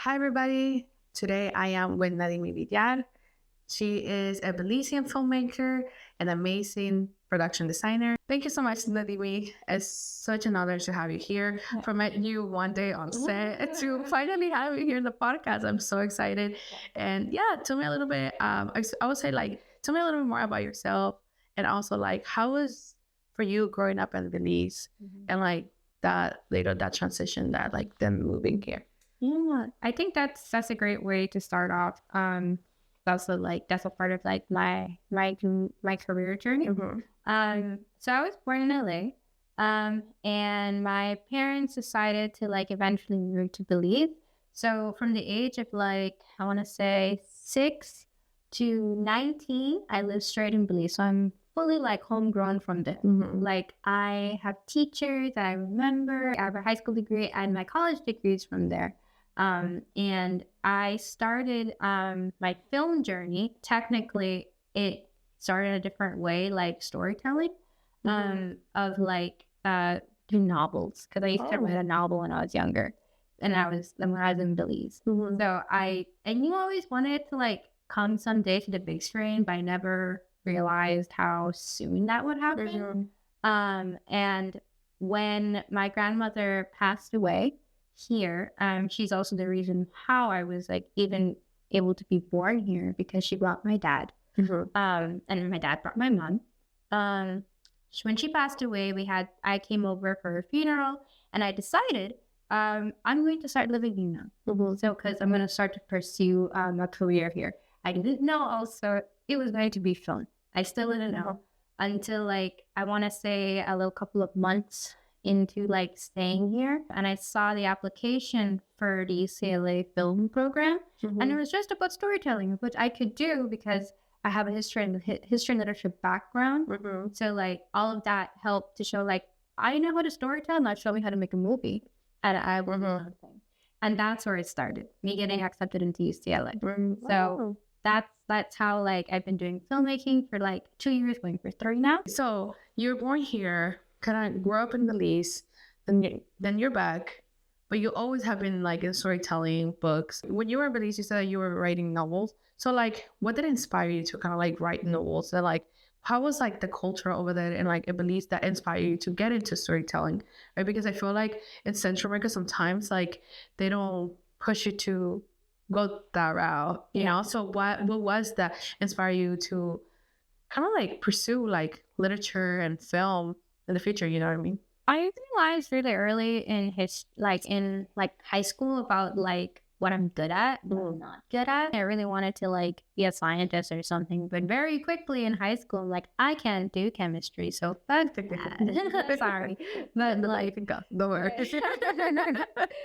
Hi, everybody. Today I am with Nadieme Villar. She is a Belizean filmmaker and amazing production designer. Thank you so much, Nadieme. It's such an honor to have you here. From met you one day on set to finally have you here in the podcast. I'm so excited. And yeah, tell me a little bit. I would say tell me a little bit more about yourself, and also how was for you growing up in Belize, and that transition, then moving here. Yeah, I think that's a great way to start off. Also that's a part of my career journey. So I was born in LA, and my parents decided to eventually move to Belize. So from the age of I want to say 6 to 19, I lived straight in Belize. So I'm fully homegrown from there. I have teachers that I remember. I have a high school degree and my college degrees from there. And I started my film journey. Technically, it started a different way, storytelling, of through novels, because I used to write a novel when I was younger, and when I was in Belize. So I knew I always wanted to come someday to the big screen, but I never realized how soon that would happen. And when my grandmother passed away here, she's also the reason how I was even able to be born here, because she brought my dad, and my dad brought my mom. When she passed away, I came over for her funeral, and I decided I'm going to start living here now. So because I'm going to start to pursue a career here. I didn't know also it was going to be film. I still didn't know until I want to say a little couple of months into staying here, and I saw the application for the UCLA film program, and it was just about storytelling, which I could do because I have a history and literature background. So all of that helped to show I know how to storytell, now show me how to make a movie, and I will do something. And that's where it started, me getting accepted into UCLA. So that's how I've been doing filmmaking for 2 years, going for 3 now. So you're born here, kind of grew up in Belize, then you're back, but you always have been in storytelling, books. When you were in Belize, you said you were writing novels. So what did inspire you to kind of write novels? And how was the culture over there in in Belize that inspired you to get into storytelling, right? Because I feel in Central America sometimes they don't push you to go that route, you know. So what was that inspire you to kind of pursue literature and film in the future, you know what I mean? I realized really early in in high school about what I'm good at, what I'm not good at. I really wanted to be a scientist or something, but very quickly in high school, I'm I can't do chemistry, so fuck that. Sorry, but don't worry.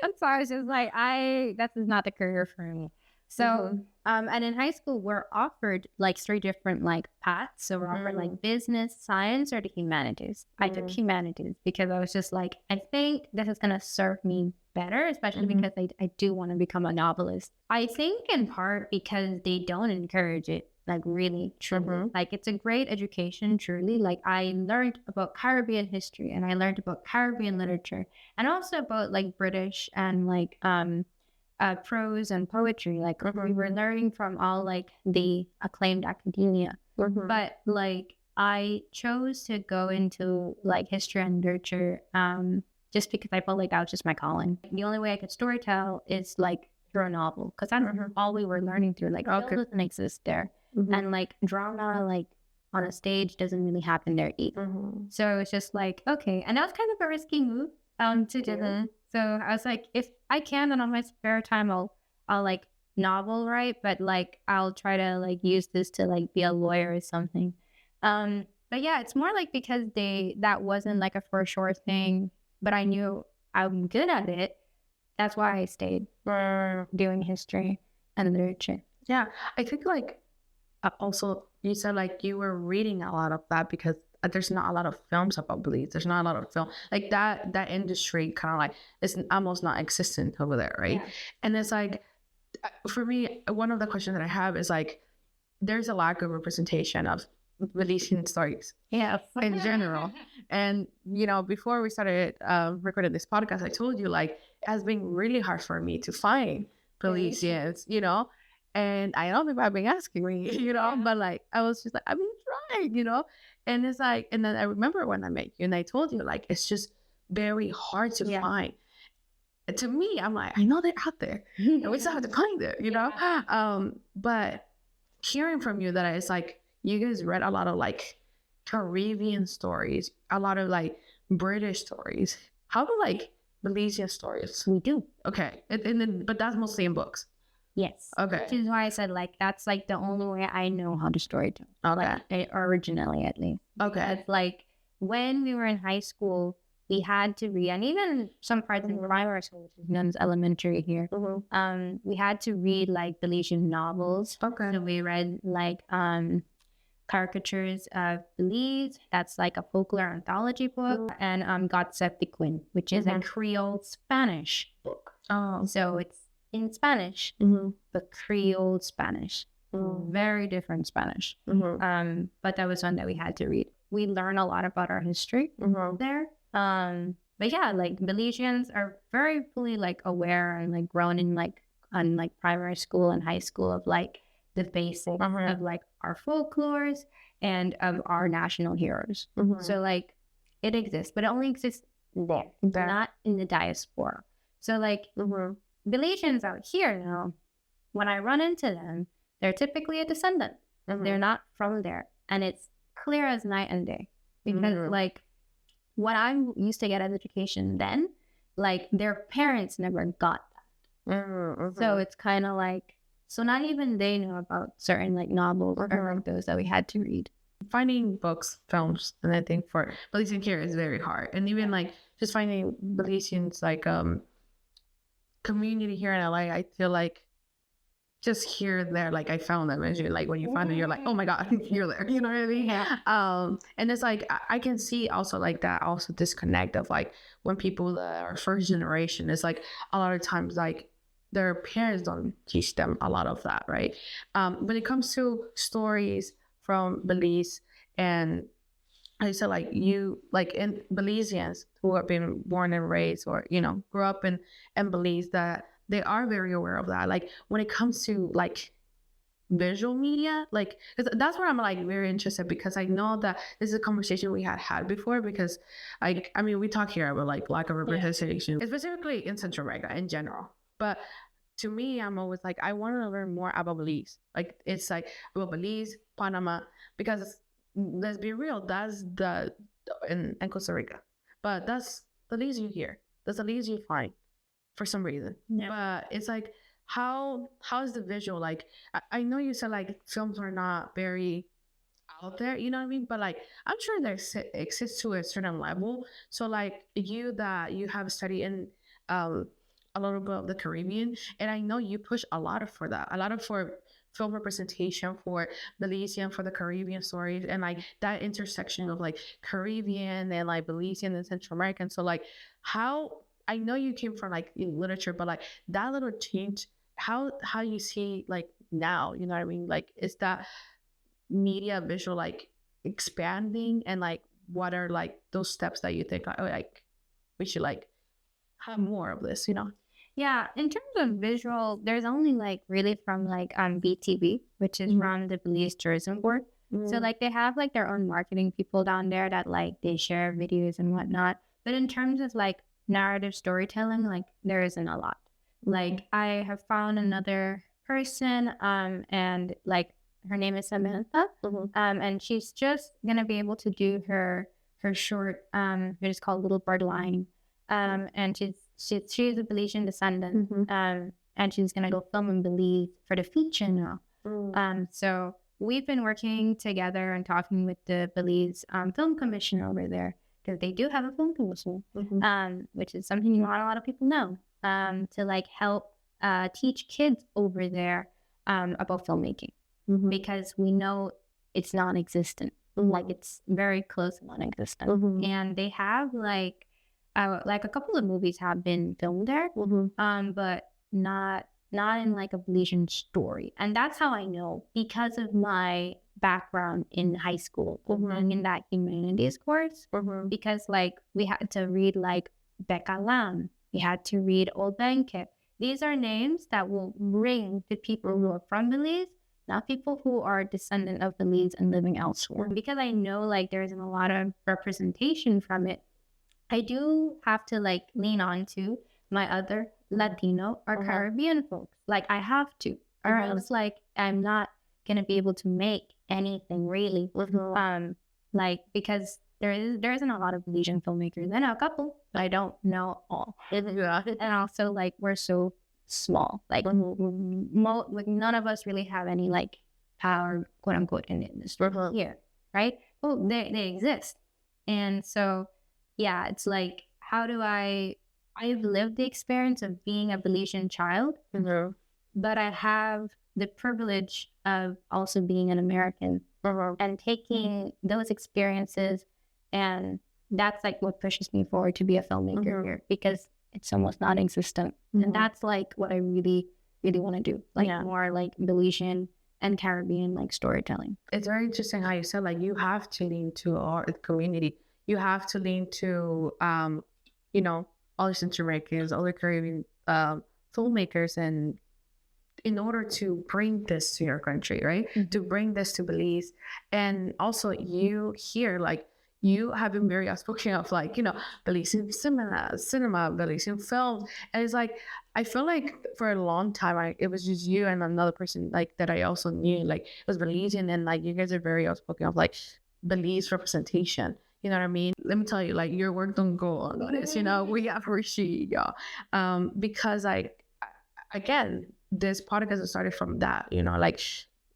I'm sorry, it's just this is not the career for me. So, and in high school, we're offered 3 different paths. So we're offered business, science, or the humanities. I took humanities because I was just I think this is going to serve me better, especially because I do want to become a novelist. I think in part because they don't encourage it, really, truly. It's a great education, truly. I learned about Caribbean history, and I learned about Caribbean literature, and also about British and prose and poetry. We were learning from all the acclaimed academia, but I chose to go into history and literature just because I felt that was just my calling. The only way I could storytell is through a novel, because that's all we were learning through. Film doesn't exist there, and drama on a stage doesn't really happen there either. So it's just okay, and that was kind of a risky move to do. So I was if I can, then on my spare time, I'll novel write, but I'll try to use this to be a lawyer or something. But yeah, it's more because that wasn't a for sure thing, but I knew I'm good at it. That's why I stayed doing history and literature. Yeah, I think also you said you were reading a lot of that because there's not a lot of films about Belize. There's not a lot of film that industry kind of it's almost not existent over there, right? Yeah. And it's for me, one of the questions that I have is there's a lack of representation of Belizean stories, in general. And before we started recording this podcast, I told you it has been really hard for me to find Belizeans, you know? And I know people have been asking me, you know, but like, I was just like, I've been trying, you know? And it's like, and then I remember when I met you and I told you, like, it's just very hard to find. To me, I'm like, I know they're out there and we still have to find them, you know? But hearing from you that it's like, you guys read a lot of like Caribbean stories, a lot of like British stories. How do like Belizean stories? We do. Okay. And then, but that's mostly in books. Yes. Okay. Which is why I said like that's like the only way I know how to storytell. Okay. Like, originally, at least. Okay. It's like when we were in high school, we had to read, and even some parts in primary school, which is known as elementary here. We had to read like Belizean novels. Okay. So we read like Caricatures of Belize. That's like a folklore anthology book, and Got Septiquin, which is a Creole Spanish book. Oh. So it's in Spanish, but Creole Spanish. Very different Spanish. But that was one that we had to read. We learn a lot about our history there. But yeah, like Belizeans are very fully like aware and like grown in like on like primary school and high school of like the basics of like our folklores and of our national heroes. So like it exists, but it only exists there, not in the diaspora. So like Belizeans out here now, when I run into them, they're typically a descendant. They're not from there. And it's clear as night and day. Because like what I used to get as education then, like their parents never got that. So it's kind of like, so not even they know about certain like novels or like those that we had to read. Finding books, films, and I think for Belizean here is very hard. And even like just finding Belizeans like community here in LA, I feel like just here and there, like I found them, and you like when you find them, you're like, oh my god, you're there, you know what I mean? Yeah. And it's like I can see also like that also disconnect of like when people that are first generation, it's like a lot of times like their parents don't teach them a lot of that, right? When it comes to stories from Belize, and I said like you like in Belizeans who have been born and raised or you know grew up in Belize, that they are very aware of that. Like when it comes to like visual media, like that's where I'm like very interested, because I know that this is a conversation we had before, because I mean we talk here about like lack of representation, specifically in Central America in general. But to me, I'm always like, I want to learn more about Belize. Like it's like about Belize, Panama, because let's be real, that's the in Costa Rica, but that's the Belize you hear, that's the Belize you find for some reason. But it's like how is the visual like? I know you said like films are not very out there, you know what I mean, but like I'm sure there exists to a certain level. So like you have studied in a little bit of the Caribbean, and I know you push a lot for that, a lot of for film representation for Belizean, for the Caribbean stories, and like that intersection of like Caribbean and like Belizean and Central American. So like how, I know you came from like literature, but like that little change, how you see like now, you know what I mean? Like is that media visual like expanding, and like what are like those steps that you think like we should like have more of this, you know? Yeah, in terms of visual, there's only like really from like BTB, which is from the Belize Tourism Board. So like they have like their own marketing people down there that like they share videos and whatnot. But in terms of like narrative storytelling, like there isn't a lot. Like I have found another person, and like her name is Samantha, and she's just gonna be able to do her short, it is called Little Bird Line, and she's a Belizean descendant, and she's gonna go film in Belize for the feature now. So we've been working together and talking with the Belize Film Commission over there, because they do have a film commission, which is something not a lot of people know, to like help teach kids over there about filmmaking, because we know it's non-existent, like it's very close to non-existent, and they have like a couple of movies have been filmed there, but not in like a Belizean story. And that's how I know, because of my background in high school, being in that humanities course, because like we had to read like Becca Lam, we had to read Old Benke, these are names that will ring to people who are from Belize, not people who are descendant of Belize and living elsewhere. Because I know like there isn't a lot of representation from it, I do have to like lean on to my other Latino or Caribbean folks. Like I have to, or else like I'm not gonna be able to make anything really. Like because there isn't a lot of Belizean filmmakers. I know a couple, but I don't know all. And also like we're so small. Like like none of us really have any like power, quote unquote, in the industry here, right? Well, they exist, and so yeah, it's like how do I've lived the experience of being a Belizean child, but I have the privilege of also being an American and taking those experiences, and that's like what pushes me forward to be a filmmaker here, because it's almost non-existent. And that's like what I really, really want to do, like more like Belizean and Caribbean like storytelling. It's very interesting how you said like you have to lean to our community. You have to lean to you know, other Central Americans, other Caribbean filmmakers, and in order to bring this to your country, right? To bring this to Belize. And also you here, like you have been very outspoken of like, you know, Belizean cinema, Belizean films. And it's like, I feel like for a long time, it was just you and another person like that I also knew, like it was Belizean, and like you guys are very outspoken of like Belize representation. You know what I mean? Let me tell you, like your work don't go unnoticed. You know, we appreciate y'all. Because again, this podcast started from that, you know, like,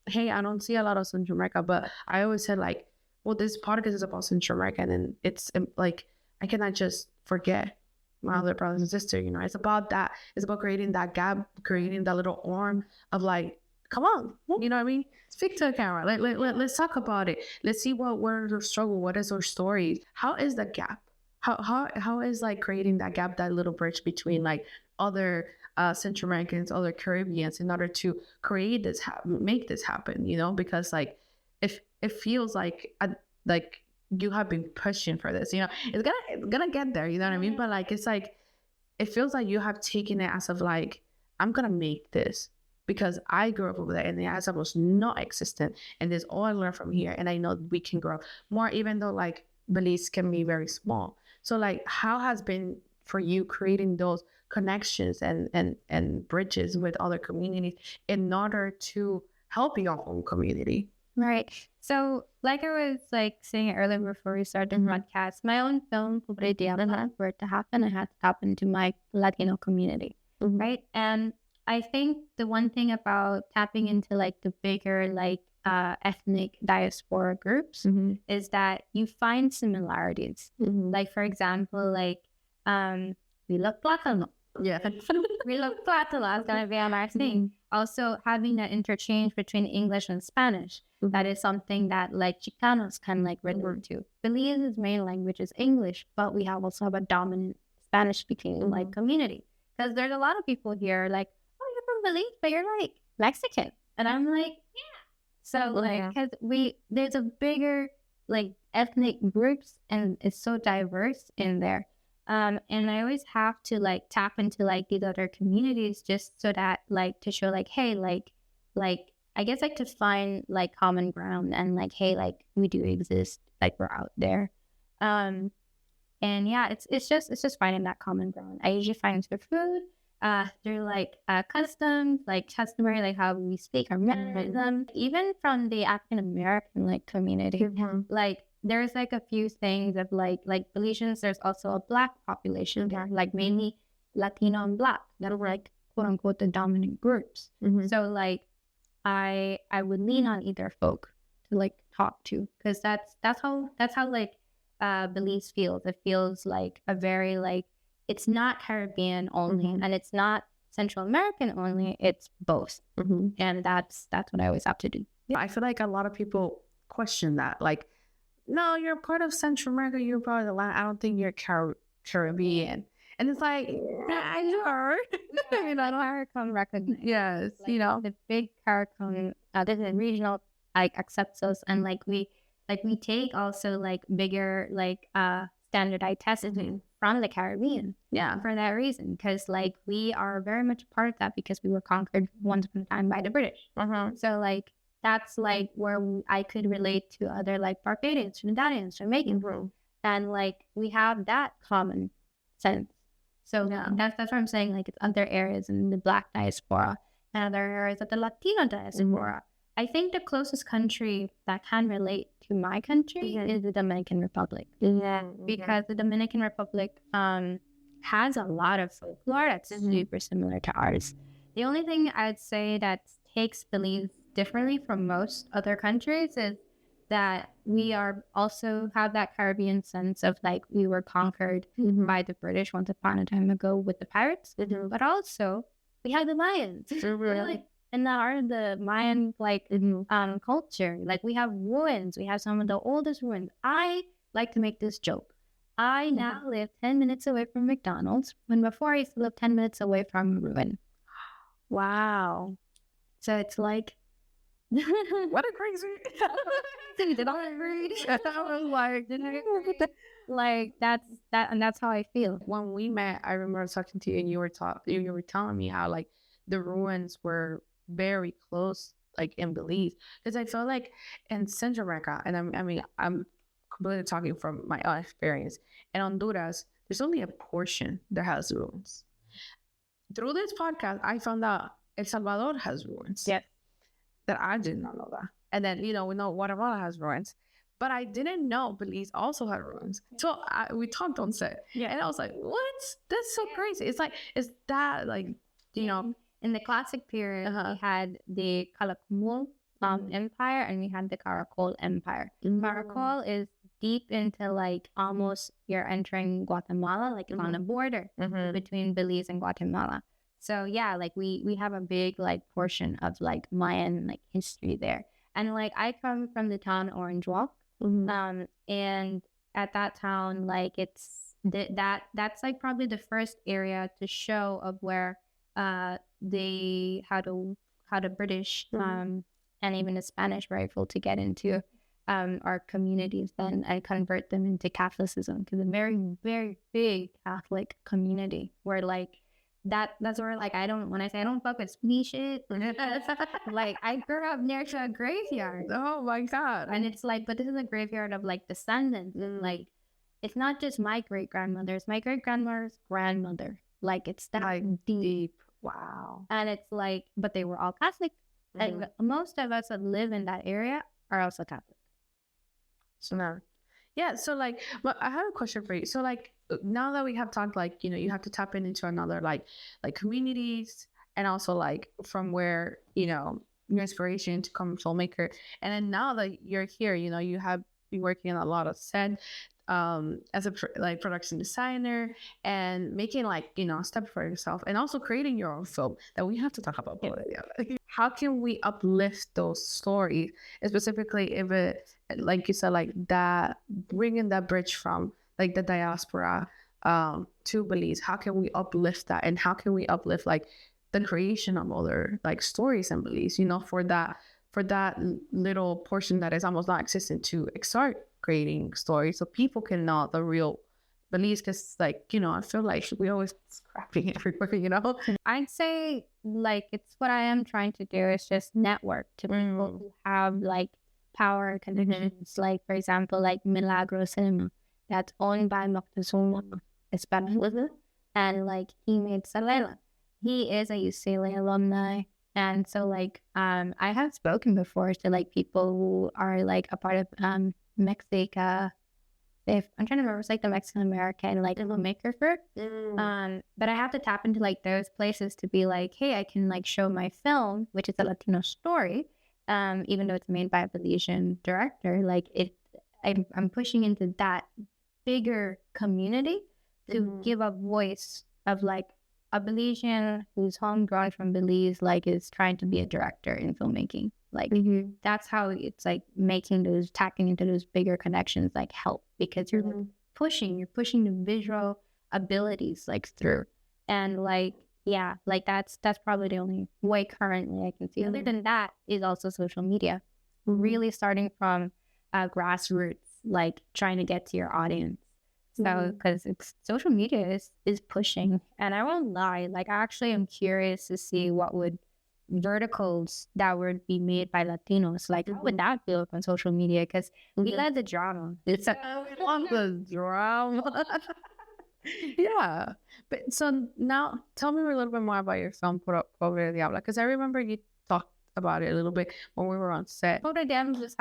hey, I don't see a lot of Central America, but I always said like, well, this podcast is about Central America, and it's like, I cannot just forget my other brothers and sisters, you know, it's about that. It's about creating that gap, creating that little arm of like, come on, you know what I mean? Speak to the camera. Let's talk about it. Let's see what is our struggle, what is our stories. How is the gap? How is like creating that gap, that little bridge between like other Central Americans, other Caribbeans, in order to create this, make this happen, you know? Because like, if it feels like you have been pushing for this, you know, it's gonna get there, you know what I mean? But like, it's like, it feels like you have taken it as of like, I'm gonna make this because I grew up over there and the ASAP was not existent, and this all I learned from here, and I know we can grow more, even though like Belize can be very small. So like, how has been for you creating those connections and bridges with other communities in order to help your own community? Right. So like I was like saying earlier before we started the podcast, my own film, for it to happen, I had to tap into my Latino community, right? And I think the one thing about tapping into like the bigger like ethnic diaspora groups is that you find similarities. Like for example, like we love plátano. Yeah. We love plátano. It's gonna be on our thing. Also having that interchange between English and Spanish. That is something that like Chicanos can like relate to. Belize's main language is English, but we also have a dominant Spanish speaking like community. Because there's a lot of people here like, oh, you're from Belize, but you're like Mexican. And I'm like, yeah. So like, because there's a bigger like ethnic groups, and it's so diverse in there. And I always have to like tap into like these other communities just so that like to show like, hey, like I guess like to find like common ground, and like, hey, like we do exist, like we're out there. And yeah, it's just finding that common ground. I usually find through food, through like customs, like customary, like how we speak our mannerism, even from the African American like community. Like there's like a few things of like Belizeans. There's also a Black population there, like mainly Latino and Black, that are like quote unquote the dominant groups. So like I would lean on either folk to like talk to, because that's how like Belize feels. It feels like a very like, it's not Caribbean only, and it's not Central American only. It's both, and that's what I always have to do. Yeah, I feel like a lot of people question that. Like, no, you're part of Central America. You're part of the land. I don't think you're Caribbean. And it's like, yeah, you are. You know, CARICOM recognize. Yes, like, you know, the big CARICOM, this is regional, like accepts us, and like we take also like bigger like standardized testing from the Caribbean. Yeah. For that reason, because like we are very much a part of that because we were conquered once upon a time by the British. So like that's like where I could relate to other like Barbadians, Trinidadians, Jamaicans, and like we have that common sense. So that's what I'm saying. Like it's other areas in the Black diaspora and other areas of the Latino diaspora. I think the closest country that can relate to my country is the Dominican Republic. Because the Dominican Republic has a lot of folklore that's super similar to ours. The only thing I'd say that takes Belize differently from most other countries is that we are also have that Caribbean sense of like we were conquered by the British once upon a time ago with the pirates, but also we have the Mayans. Like, in the heart of the Mayan like culture, like we have ruins. We have some of the oldest ruins. I like to make this joke. I now live 10 minutes away from McDonald's when before I used to live 10 minutes away from a ruin. Wow. So it's like what a crazy did I agree? Like that's that, and that's how I feel. When we met, I remember talking to you and you were telling me how like the ruins were very close, like in Belize, because I feel like in Central America, and I'm completely talking from my own experience. In Honduras, there's only a portion that has ruins. Through this podcast, I found out El Salvador has ruins. Yeah. That I did not know that. And then, we know Guatemala has ruins. But I didn't know Belize also had ruins. So we talked on set. Yeah. And I was like, what? That's so crazy. It's like, is that like, in the classic period, we had the Calakmul Empire and we had the Caracol Empire. Caracol is deep into like almost you're entering Guatemala, like on the border between Belize and Guatemala. So yeah, like we have a big like portion of like Mayan like history there. And like I come from the town Orange Walk. And at that town, like it's that's like probably the first area to show of where how the British and even the Spanish were able to get into our communities then and convert them into Catholicism, because a very, very big Catholic community where like that's where like when I say I don't fuck with spooky shit, like I grew up near to a graveyard. Oh my God. And it's like, but this is a graveyard of like descendants, and like it's not just my great grandmother, it's my great grandmother's grandmother. Like it's that like, deep. Wow. And it's like, but they were all Catholic. And most of us that live in that area are also Catholic. So now, yeah. So like, but I have a question for you. So like, now that we have talked, like, you have to tap into another like communities, and also like from where, your inspiration to come filmmaker. And then now that you're here, you have been working on a lot of set, as a production designer, and making like a step for yourself, and also creating your own film that we have to talk about. How can we uplift those stories, specifically if it, like you said, like that, bringing that bridge from like the diaspora to Belize? How can we uplift that, and how can we uplift like the creation of other like stories in Belize, for that little portion that is almost non-existent, to start creating stories so people can know the real Belize? Because like, I feel like we always scrapping everywhere, I'd say like it's what I am trying to do is just network to people who have like power and connections. Like for example, like Milagro Cinema, that's owned by Moctezuma Espanol, and like he made Salela. He is a UCLA alumni. And so like I have spoken before to like people who are like a part of Mexica. I'm trying to remember, it's like the Mexican American like filmmaker group. But I have to tap into like those places to be like, hey, I can like show my film, which is a Latino story, even though it's made by a Belizean director. Like I'm pushing into that bigger community to give a voice of like a Belizean who's homegrown from Belize, like is trying to be a director in filmmaking. Like that's how it's like tapping into those bigger connections like help, because you're like pushing the visual abilities like through. And like, yeah, like that's probably the only way currently I can see. Other than that is also social media, really starting from grassroots, like trying to get to your audience. So, because it's social media is pushing, and I won't lie, like I actually am curious to see what would verticals that would be made by Latinos, like how would that feel on social media? Because we love the drama. It's We love the drama. Yeah. But so now tell me a little bit more about your film, Pobre Diabla, because I remember you talked about it a little bit when we were on set. Pobre Diabla is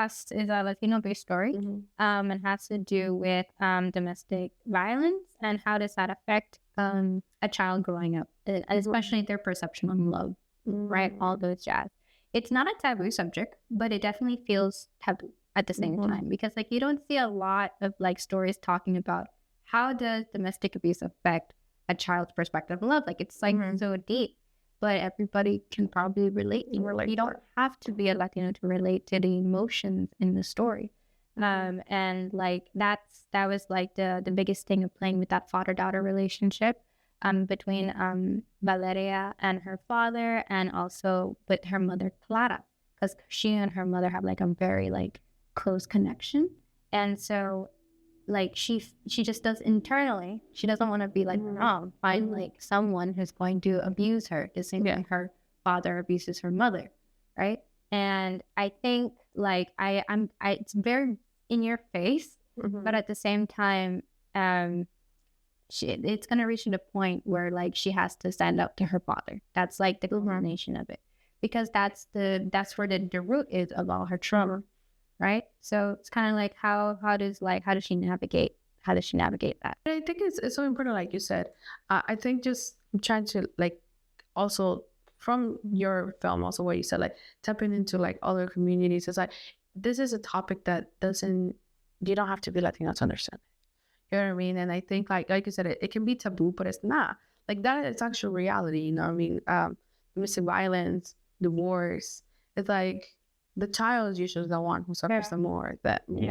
a Latino-based story, and has to do with domestic violence and how does that affect a child growing up, and especially their perception of love, right? All those jazz. It's not a taboo subject, but it definitely feels taboo at the same time, because like you don't see a lot of like stories talking about how does domestic abuse affect a child's perspective of love. Like it's like so deep, but everybody can probably relate. You don't have to be a Latino to relate to the emotions in the story. And like that was like the biggest thing of playing with that father-daughter relationship between Valeria and her father, and also with her mother Clara, because she and her mother have like a very like close connection. And so like she just does internally, she doesn't want to be like mom, find like someone who's going to abuse her the same way her father abuses her mother, right? And I think like I it's very in your face, but at the same time it's gonna reach to the point where like she has to stand up to her father. That's like the culmination of it, because that's where the root is of all her trauma, right? So it's kind of like how does she navigate that? I think it's so important, like you said. I think just trying to like also from your film, also what you said, like tapping into like other communities. It's like this is a topic that you don't have to be Latino to understand. You know what I mean? And I think like you said, it can be taboo, but it's not. Like that it's actual reality, you know what I mean? Domestic violence, divorce. It's like the child is usually the one who suffers the more than you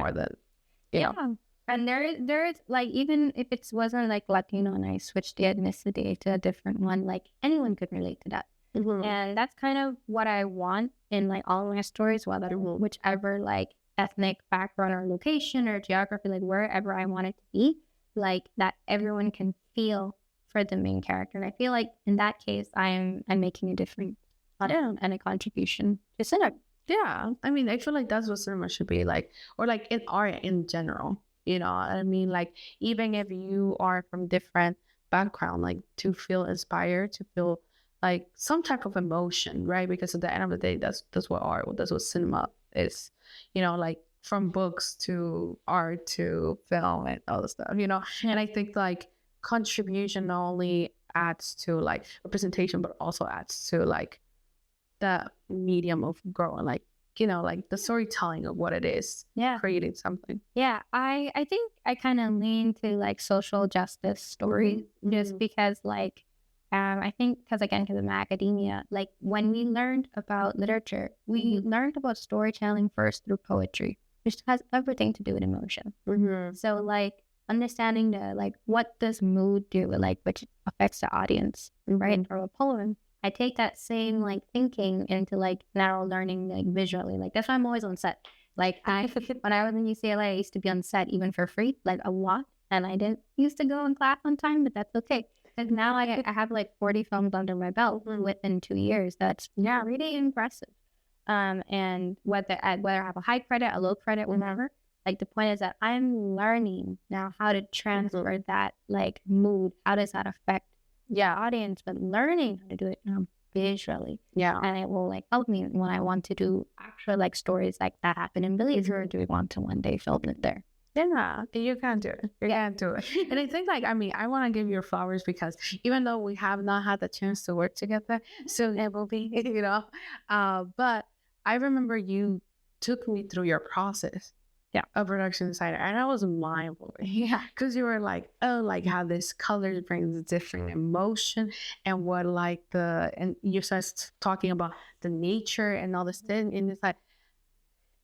know. And there's like, even if it wasn't like Latino and I switched the ethnicity to a different one, like anyone could relate to that. And that's kind of what I want in like all of my stories, whether whichever like ethnic background or location or geography, like wherever I want it to be, like that everyone can feel for the main character. And I feel like in that case, I'm making a difference and a contribution to cinema. Yeah, I mean, I feel like that's what cinema should be like, or like in art in general. You know, I mean, like even if you are from different background, like to feel inspired, to feel like some type of emotion, right? Because at the end of the day, that's what art, that's what cinema is. You know, like from books to art to film and all the stuff. You know, and I think like contribution not only adds to like representation, but also adds to like the medium of growing, like, you know, like the storytelling of what it is, creating something. I think I kind of lean to like social justice stories, just because like I think because of my academia, like when we learned about literature, we learned about storytelling first through poetry, which has everything to do with emotion. So like understanding the like what does mood do, like which affects the audience, right? From a poem, I take that same like thinking into like now learning like visually. Like that's why I'm always on set. Like when I was in UCLA, I used to be on set even for free, like a lot. And I didn't used to go in class on time, but that's okay. Because now I have like 40 films under my belt within 2 years. That's really impressive. And whether I have a high credit, a low credit, whatever, like the point is that I'm learning now how to transfer that like mood. How does that affect audience, but learning how to do it now visually. And it will like help me when I want to do actual like stories like that happen in Belize, or do we want to one day film it there? Yeah, you can do it. You can do it. And I think like, I mean, I want to give you flowers because even though we have not had the chance to work together, soon it will be, you know, but I remember you took me through your process a production designer, and I was mind blowing. Because you were like, oh, like how this color brings different emotion, and what like and you started talking about the nature and all this thing, and it's like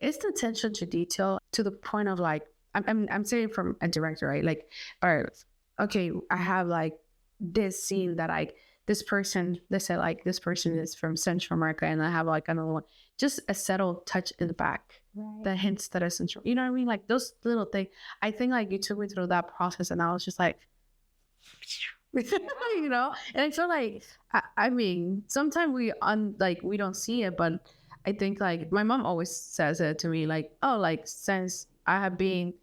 it's the attention to detail to the point of like I'm saying from a director, right? Like, all right, okay, I have like this scene that I this person, they say like this person is from Central America, and I have like another one, just a subtle touch in the back that hints that it's Central. You know what I mean? Like those little things. I think like you took me through that process, and I was just like, you know. And I feel like I mean, sometimes we don't see it, but I think like my mom always says it to me, like, oh, like since I have been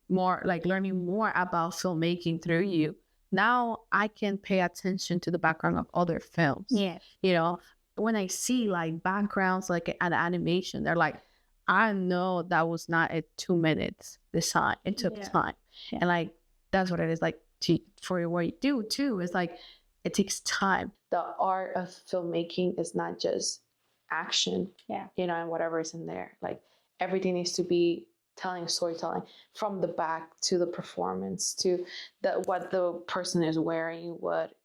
more like learning more about filmmaking through you, now I can pay attention to the background of other films. Yeah. You know, when I see like backgrounds, like an animation, they're like, I know that was not a 2 minutes design. It took time. Yeah. And like, that's what it is like for what you do too. It's like, it takes time. The art of filmmaking is not just action, you know, and whatever is in there. Like everything needs to be storytelling from the back to the performance to what the person is wearing,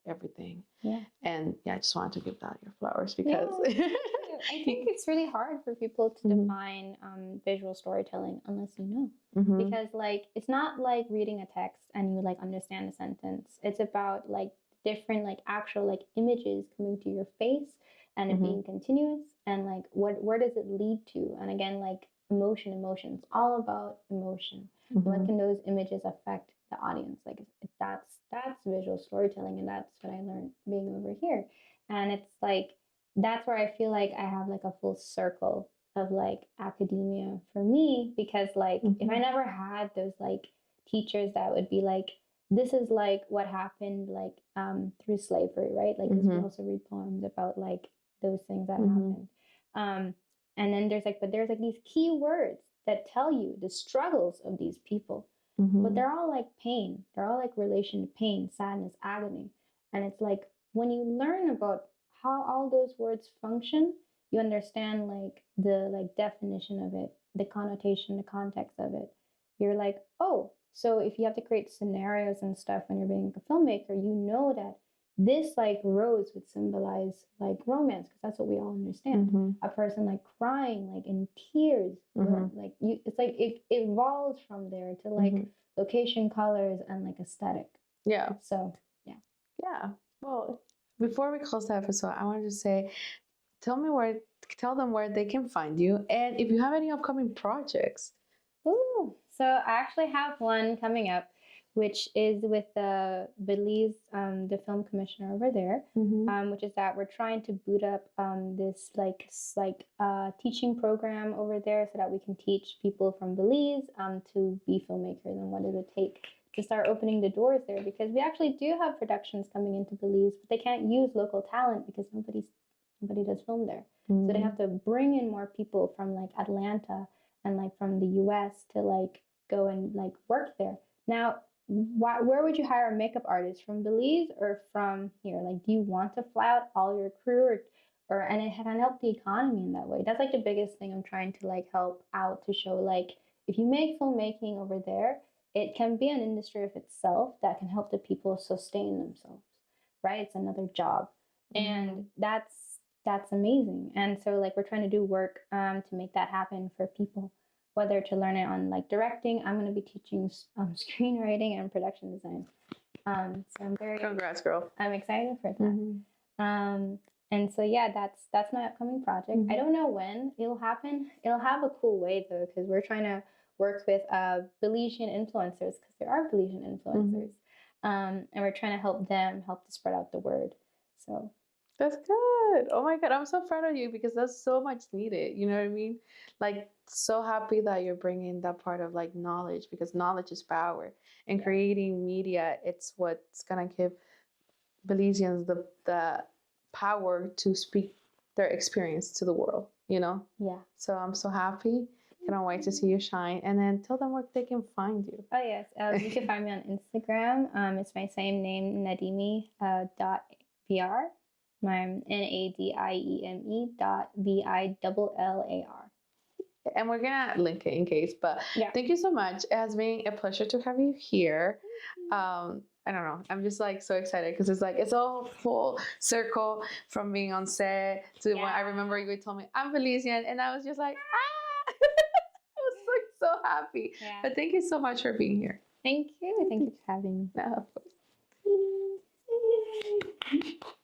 everything. Yeah. And I just wanted to give that your flowers because I think it's really hard for people to define visual storytelling unless you know, because like it's not like reading a text and you like understand a sentence. It's about like different like actual like images coming to your face and it being continuous and like where does it lead to? And again, like emotions, all about emotion. What can those images affect the audience? Like if that's visual storytelling, and that's what I learned being over here. And it's like that's where I feel like I have like a full circle of like academia for me, because like if I never had those like teachers that would be like, this is like what happened like through slavery, right? Like we also read poems about like those things that happened. And then there's like these key words that tell you the struggles of these people. But they're all like pain. They're all like relation to pain, sadness, agony. And it's like when you learn about how all those words function, you understand like the like definition of it, the connotation, the context of it. You're like, oh, so if you have to create scenarios and stuff when you're being a filmmaker, you know that this like rose would symbolize like romance, because that's what we all understand. A person like crying like in tears, like you, it's like it evolves from there to like location, colors, and like aesthetic. Yeah. So yeah. Well, before we close the episode, I wanted to say, tell them where they can find you, and if you have any upcoming projects. Ooh, so I actually have one coming up, which is with the Belize, the film commissioner over there, which is that we're trying to boot up this teaching program over there so that we can teach people from Belize to be filmmakers, and what does it take to start opening the doors there, because we actually do have productions coming into Belize, but they can't use local talent because nobody does film there. So they have to bring in more people from like Atlanta and like from the US to like go and like work there. Now, where would you hire a makeup artist, from Belize or from here? Like, do you want to fly out all your crew, and it can help the economy in that way? That's like the biggest thing I'm trying to like help out, to show like if you make filmmaking over there, it can be an industry of itself that can help the people sustain themselves, right? It's another job, and that's amazing. And so like we're trying to do work to make that happen for people, whether to learn it on like directing. I'm going to be teaching screenwriting and production design. So I'm very congrats, girl. I'm excited for that. And so yeah, that's my upcoming project. I don't know when it'll happen. It'll have a cool way though, because we're trying to work with Belizean influencers, because there are Belizean influencers, and we're trying to help to spread out the word. So that's good. Oh my God, I'm so proud of you, because that's so much needed. You know what I mean? Like, so happy that you're bringing that part of like knowledge, because knowledge is power. And creating media, it's what's gonna give Belizeans the power to speak their experience to the world, you know? Yeah. So I'm so happy. Cannot wait to see you shine. And then tell them where they can find you. Oh yes, you can find me on Instagram. It's my same name, Nadieme .Villar. I'm NADIEME.VILLAR. And we're gonna link it in case. But thank you so much. It has been a pleasure to have you here. I don't know. I'm just like so excited, because it's like it's all full circle from being on set to when I remember you told me I'm Belizean, and I was just like I was like so happy. Yeah. But thank you so much for being here. Thank you. Thank you for having me. No, of course.